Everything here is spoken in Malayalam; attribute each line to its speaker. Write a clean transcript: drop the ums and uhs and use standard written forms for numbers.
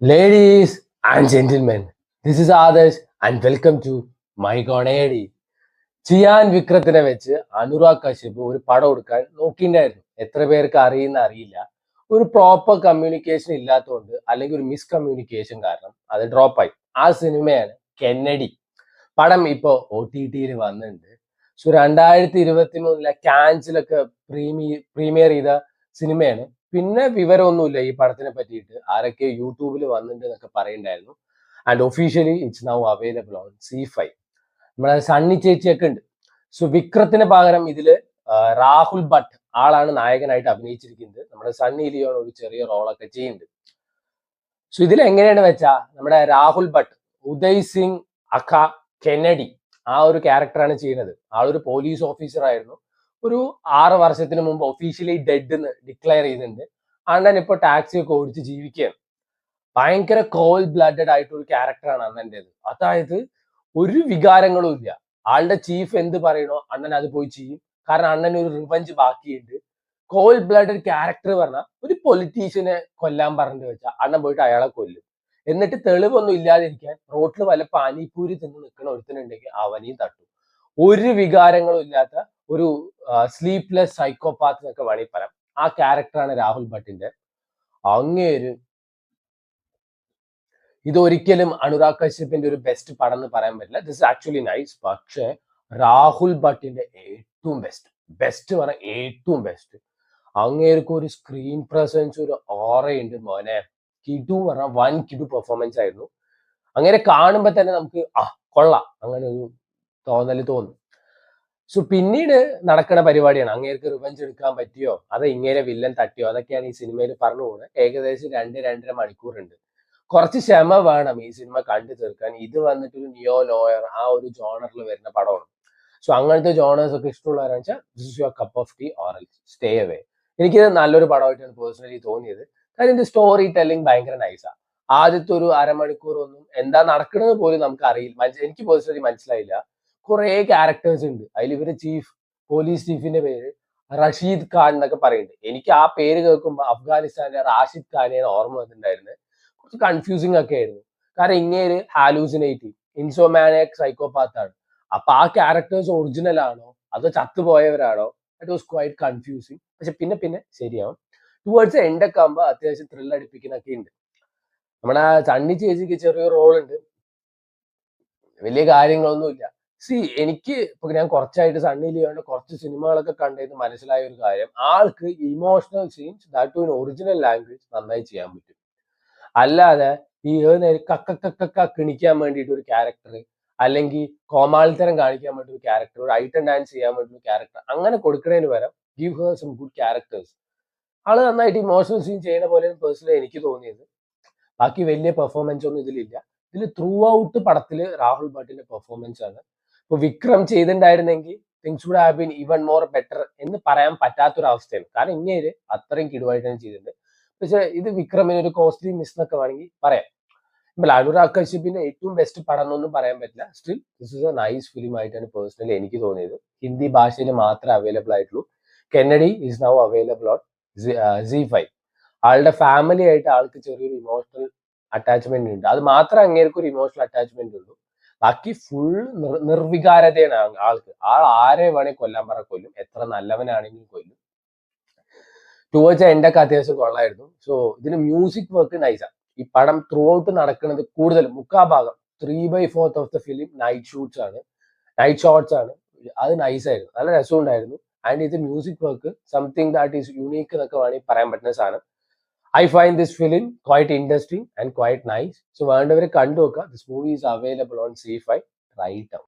Speaker 1: Ladies and gentlemen, this is Adarsh and welcome to My Gonadi. Chiyaan വിക്രത്തിനെ വെച്ച് അനുരാഗ് കശ്യപ് ഒരു പടം എടുക്കാൻ നോക്കിണ്ടായിരുന്നു. എത്ര പേർക്ക് അറിയുന്ന അറിയില്ല. ഒരു പ്രോപ്പർ കമ്മ്യൂണിക്കേഷൻ ഇല്ലാത്തതുകൊണ്ട് അല്ലെങ്കിൽ ഒരു മിസ്കമ്മ്യൂണിക്കേഷൻ കാരണം അത് ഡ്രോപ്പായി. ആ സിനിമയാണ് കെന്നഡി. പടം ഇപ്പോൾ OTT വന്നിട്ടുണ്ട്. സോ 2023 കാൻസിലൊക്കെ പ്രീമിയർ ചെയ്ത സിനിമയാണ്. പിന്നെ വിവരമൊന്നുമില്ല ഈ പടത്തിനെ പറ്റിയിട്ട്. ആരൊക്കെ യൂട്യൂബിൽ വന്നിട്ടുണ്ട് എന്നൊക്കെ പറയുന്നുണ്ടായിരുന്നു. And officially it's now available on C5. നമ്മളെ സണ്ണി ചേച്ചിയൊക്കെ ഉണ്ട്. സോ വിക്രത്തിന് പകരം ഇതില് രാഹുൽ ഭട്ട് ആളാണ് നായകനായിട്ട് അഭിനയിച്ചിരിക്കുന്നത്. നമ്മുടെ സണ്ണി ലിയോൺ ഒരു ചെറിയ റോളൊക്കെ ചെയ്യുന്നുണ്ട്. സോ ഇതിൽ എങ്ങനെയാണ് വെച്ചാ നമ്മുടെ രാഹുൽ ഭട്ട് ഉദയ് സിംഗ് അഖ കെന്നഡി ആ ഒരു ക്യാരക്ടറാണ് ചെയ്യുന്നത്. ആളൊരു പോലീസ് ഓഫീസർ ആയിരുന്നു. ഒരു 6 വർഷത്തിന് മുമ്പ് ഒഫീഷ്യലി ഡെഡ് എന്ന് ഡിക്ലെയർ ചെയ്തിട്ടുണ്ട്. അണ്ണൻ ഇപ്പൊ ടാക്സി ഒക്കെ ഓടിച്ച് ജീവിക്കുകയാണ്. ഭയങ്കര കോൾ ബ്ലഡഡ് ആയിട്ടുള്ള ഒരു ക്യാരക്ടറാണ് അണ്ണൻ്റെത്. അതായത് ഒരു വികാരങ്ങളും ഇല്ല. ആളുടെ ചീഫ് എന്ത് പറയണോ അണ്ണൻ അത് പോയി ചെയ്യും. കാരണം അണ്ണൻ ഒരു റിവഞ്ച് ബാക്കിയുണ്ട്. കോൾ ബ്ലഡഡ് ക്യാരക്ടർ പറഞ്ഞാൽ ഒരു പൊളിറ്റീഷ്യനെ കൊല്ലാൻ പറഞ്ഞിട്ട് വെച്ചാൽ അണ്ണൻ പോയിട്ട് അയാളെ കൊല്ലും. എന്നിട്ട് തെളിവൊന്നും ഇല്ലാതിരിക്കാൻ റോട്ടിൽ വല്ല പാനിപ്പൂരി തിന്ന് നിൽക്കണ ഒരുത്തനുണ്ടെങ്കിൽ അവനെയും തട്ടും. ഒരു വികാരങ്ങളും ഇല്ലാത്ത ഒരു സ്ലീപ്ലെസ് സൈക്കോപാത്ത് എന്നൊക്കെ വേണമെങ്കിൽ പറയാം. ആ ക്യാരക്ടറാണ് രാഹുൽ ഭട്ടിന്റെ. അങ്ങേര് ഇതൊരിക്കലും അനുരാഗ് കശ്യപിന്റെ ഒരു ബെസ്റ്റ് പടം എന്ന് പറയാൻ പറ്റില്ല. This actually nice. പക്ഷേ രാഹുൽ ഭട്ടിന്റെ ഏറ്റവും ബെസ്റ്റ് പറഞ്ഞ ഏറ്റവും ബെസ്റ്റ്. അങ്ങേർക്ക് ഒരു സ്ക്രീൻ പ്രസൻസ് ഒരു ഓറയുണ്ട് മോനെ. കിടു പറഞ്ഞ വൻ കിടു പെർഫോമൻസ് ആയിരുന്നു. അങ്ങനെ കാണുമ്പോൾ തന്നെ നമുക്ക് കൊള്ളാം അങ്ങനെ ഒരു തോന്നും. സോ പിന്നീട് നടക്കുന്ന പരിപാടിയാണ്. അങ്ങേർക്ക് റിവഞ്ച് എടുക്കാൻ പറ്റിയോ അതോ ഇങ്ങനെ വില്ലൻ തട്ടിയോ അതൊക്കെയാണ് ഈ സിനിമയിൽ പറഞ്ഞു പോകുന്നത്. ഏകദേശം 2-2.5 മണിക്കൂറുണ്ട്. കുറച്ച് ക്ഷമ വേണം ഈ സിനിമ കണ്ടു തീർക്കാൻ. ഇത് വന്നിട്ട് ഒരു നിയോ ലോയർ ആ ഒരു ജോണറിൽ വരുന്ന പടമാണ്. സോ അങ്ങനത്തെ ജോണേഴ്സ് ഒക്കെ ഇഷ്ടമുള്ളവരാണെന്ന് വെച്ചാൽ this is your cup of tea or stay away. എനിക്കിത് നല്ലൊരു പടമായിട്ടാണ് പേഴ്സണലി തോന്നിയത്. കാര്യം ഇതിന്റെ സ്റ്റോറി ടെല്ലിംഗ് ഭയങ്കര നൈസാണ്. ആദ്യത്തെ ഒരു അരമണിക്കൂർ ഒന്നും എന്താ നടക്കുന്നത് പോലും നമുക്ക് അറിയില്ല. എനിക്ക് പേഴ്സണലി മനസ്സിലായില്ല. കുറെ ക്യാരക്ടേഴ്സ് ഉണ്ട്. അതിൽ ഇവര് പോലീസ് ചീഫിന്റെ പേര് റഷീദ് ഖാൻ എന്നൊക്കെ പറയുന്നുണ്ട്. എനിക്ക് ആ പേര് കേൾക്കുമ്പോൾ അഫ്ഗാനിസ്ഥാനിലെ റാഷിദ് ഖാനെയാണ് ഓർമ്മ വന്നിട്ടുണ്ടായിരുന്നത്. കുറച്ച് കൺഫ്യൂസിങ് ഒക്കെ ആയിരുന്നു. കാരണം ഇങ്ങേര് ഹാലൂസിനേറ്റീവ് ഇൻസോമാനിക് സൈക്കോപാത്ത് ആണ്. അപ്പൊ ആ ക്യാരക്ടേഴ്സ് ഒറിജിനൽ ആണോ അതോ ചത്തുപോയവരാണോ? That was quite confusing. പക്ഷെ പിന്നെ ശരിയാവും. ടുവേർഡ്സ് എൻഡ് ഒക്കെ ആകുമ്പോൾ അത്യാവശ്യം ത്രിൽ അടിപ്പിക്കുന്നൊക്കെ ഉണ്ട്. നമ്മുടെ സണ്ണി ചേച്ചിക്ക് ചെറിയൊരു റോൾ ഉണ്ട്. വലിയ കാര്യങ്ങളൊന്നുമില്ല. എനിക്ക് ഇപ്പൊ ഞാൻ കുറച്ചായിട്ട് സണ്ണി ലിയോന്റെ കുറച്ച് സിനിമകളൊക്കെ കണ്ടത് മനസ്സിലായ ഒരു കാര്യം, ആൾക്ക് emotional scenes that to in original language നന്നായി ചെയ്യാൻ പറ്റും. അല്ലാതെ ഈ കക്ക കിണിക്കാൻ വേണ്ടിയിട്ട് ഒരു ക്യാരക്ടർ, അല്ലെങ്കിൽ കോമാളിത്തരം കാണിക്കാൻ വേണ്ടി ഒരു ക്യാരക്ടർ, ഒരു ഐറ്റം ഡാൻസ് ചെയ്യാൻ വേണ്ടി ഒരു ക്യാരക്ടർ അങ്ങനെ കൊടുക്കുന്നതിന് പകരം give her some good characters. ആള് നന്നായിട്ട് ഇമോഷണൽ സീൻ ചെയ്യുന്ന പോലെയാണ് പേഴ്സണലി എനിക്ക് തോന്നിയത്. ബാക്കി വലിയ പെർഫോമൻസ് ഒന്നും ഇതിലില്ല. ഇതിൽ ത്രൂ ഔട്ട് പടത്തില് രാഹുൽ ഭട്ടിന്റെ പെർഫോമൻസ് ആണ്. ഇപ്പൊ വിക്രം ചെയ്തിട്ടുണ്ടായിരുന്നെങ്കിൽ things would have been even more better എന്ന് പറയാൻ പറ്റാത്തൊരവസ്ഥയാണ്. കാരണം ഇങ്ങേര് അത്രയും കിടുവായിട്ടാണ് ചെയ്തിട്ടുണ്ട്. പക്ഷെ ഇത് വിക്രമിന് ഒരു കോസ്റ്റ്ലി മിസ് എന്നൊക്കെ വേണമെങ്കിൽ പറയാം. ഇപ്പോൾ അനുരാഗ് കശ്യപിന്റെ ഏറ്റവും ബെസ്റ്റ് പടം എന്നൊന്നും പറയാൻ പറ്റില്ല. Still this is A nice film ആയിട്ടാണ് പേഴ്സണലി എനിക്ക് തോന്നിയത്. ഹിന്ദി ഭാഷയിൽ മാത്രമേ അവൈലബിൾ ആയിട്ടുള്ളൂ. Kennedy is now available on Z5. ആളുടെ ഫാമിലി ആയിട്ട് ആൾക്ക് ചെറിയൊരു ഇമോഷണൽ അറ്റാച്ച്മെന്റ് ഉണ്ട്. അത് മാത്രമേ അങ്ങേർക്ക് ഒരു ഇമോഷണൽ അറ്റാച്ച്മെന്റ് ഉള്ളൂ. ബാക്കി ഫുൾ നിർവികാരതയാണ് ആൾക്ക്. ആരെ വേണേ കൊല്ലാൻ പറ കൊല്ലും. എത്ര നല്ലവനാണെങ്കിലും കൊല്ലും. ടുവേർഡ്സ് എൻഡ് ഒക്കെ അത്യാവശ്യം കൊള്ളായിരുന്നു. സോ ഇതിന് മ്യൂസിക് വർക്ക് നൈസാണ്. ഈ പടം ത്രൂ ഔട്ട് നടക്കുന്നത് കൂടുതലും മുക്കാഭാഗം 3/4 of the film night shots ആണ്. അത് നൈസായിരുന്നു. നല്ല രസമുണ്ടായിരുന്നു. ആൻഡ് ഇത് music work something that is unique എന്നൊക്കെ വേണമെങ്കിൽ പറയാൻ പറ്റുന്ന സാധനം. I find this film quite interesting and quite nice. So വേണ്ടവരെ കണ്ടു നോക്കുക. This movie is available on C5 right now.